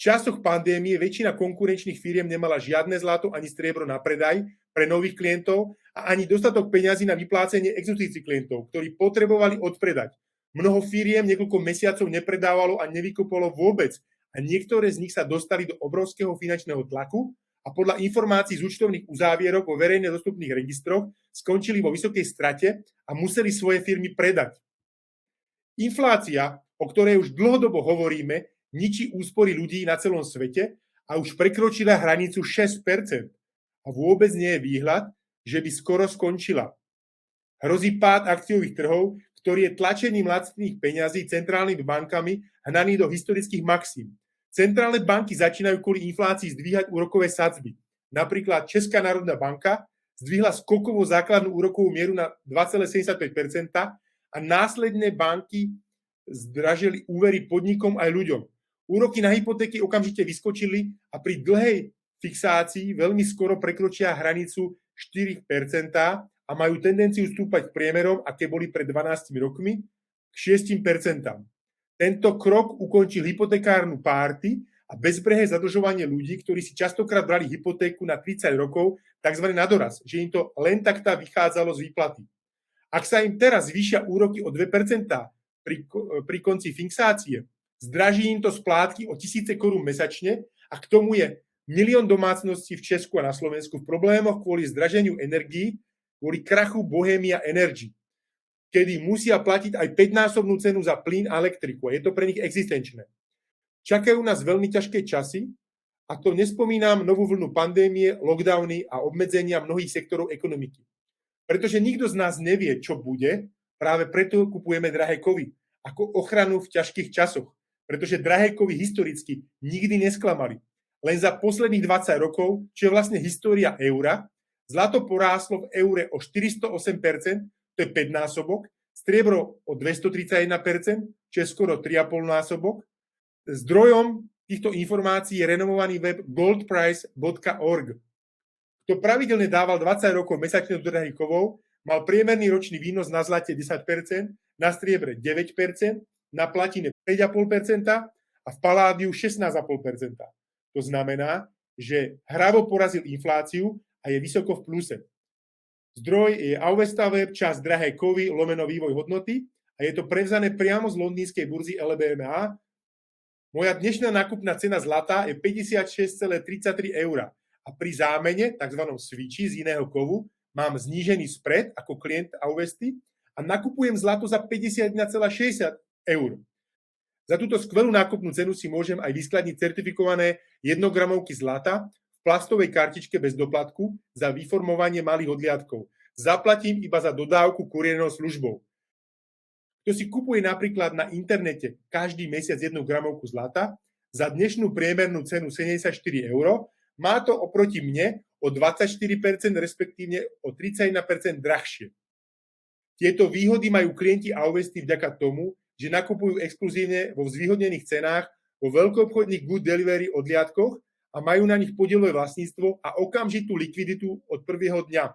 časoch pandémie väčšina konkurenčných firiem nemala žiadne zlato ani striebro na predaj pre nových klientov a ani dostatok peňazí na vyplácenie exotických klientov, ktorí potrebovali odpredať. Mnoho firiem niekoľko mesiacov nepredávalo a nevykupovalo vôbec a niektoré z nich sa dostali do obrovského finančného tlaku a podľa informácií z účtovných uzávierok vo verejne dostupných registroch skončili vo vysokej strate a museli svoje firmy predať. Inflácia, o ktorej už dlhodobo hovoríme, ničí úspory ľudí na celom svete a už prekročila hranicu 6%. A vôbec nie je výhľad, že by skoro skončila. Hrozí pád akciových trhov, ktorý je tlačením lacných peňazí centrálnymi bankami hnaný do historických maxím. Centrálne banky začínajú kvôli inflácii zdvíhať úrokové sadzby. Napríklad Česká národná banka zdvihla skokovú základnú úrokovú mieru na 2,75% a následne banky zdražili úvery podnikom aj ľuďom. Úroky na hypotéky okamžite vyskočili a pri dlhej fixácii veľmi skoro prekročia hranicu 4% a majú tendenciu stúpať priemerom, aké boli pred 12 rokmi, k 6%. Tento krok ukončil hypotekárnu párty a bezbrehé zadlžovanie ľudí, ktorí si častokrát brali hypotéku na 30 rokov, tzv. Na doraz, že im to len tak vychádzalo z výplaty. Ak sa im teraz zvýšia úroky o 2% pri konci fixácie, zdraží im to splátky o tisíce korún mesačne a k tomu je milión domácností v Česku a na Slovensku v problémoch kvôli zdraženiu energií, kvôli krachu Bohemia Energy, kedy musia platiť aj 5-násobnú cenu za plyn a elektriku. A je to pre nich existenčné. Čakajú nás veľmi ťažké časy a to nespomínam novú vlnu pandémie, lockdowny a obmedzenia mnohých sektorov ekonomiky. Pretože nikto z nás nevie, čo bude, práve preto kupujeme drahé kovy ako ochranu v ťažkých časoch. Pretože drahé kovy historicky nikdy nesklamali. Len za posledných 20 rokov, čo je vlastne história eura, zlato poráslo v eure o 408%, to je 5-násobok, striebro o 231%, čo je skoro 3,5-násobok. Zdrojom týchto informácií je renomovaný web goldprice.org. Kto pravidelne dával 20 rokov mesačne do drahých kovov, mal priemerný ročný výnos na zlate 10%, na striebre 9%, na platine 5,5% a v paládiu 16,5%. To znamená, že hravo porazil infláciu a je vysoko v pluse. Zdroj je Avesta Web, časť drahé kovy, lomeno vývoj hodnoty a je to prevzané priamo z londýnskej burzy LBMA. Moja dnešná nákupná cena zlata je 56,33 eur a pri zámene, tzv. Switchi z iného kovu, mám znížený spread ako klient Avesty a nakupujem zlato za 51,60 eur. Za túto skvelú nákupnú cenu si môžem aj vyskladniť certifikované 1 gramovky zlata v plastovej kartičke bez doplatku za vyformovanie malých odliadkov. Zaplatím iba za dodávku kuriérnou službou. Kto si kupuje napríklad na internete každý mesiac 1 gramovku zlata za dnešnú priemernú cenu 74 eur, má to oproti mne o 24%, respektívne o 31% drahšie. Tieto výhody majú klienti Avesty vďaka tomu, že nakupujú exkluzívne vo zvýhodnených cenách vo veľkoobchodných good delivery odliadkoch a majú na nich podielové vlastníctvo a okamžitú likviditu od prvého dňa.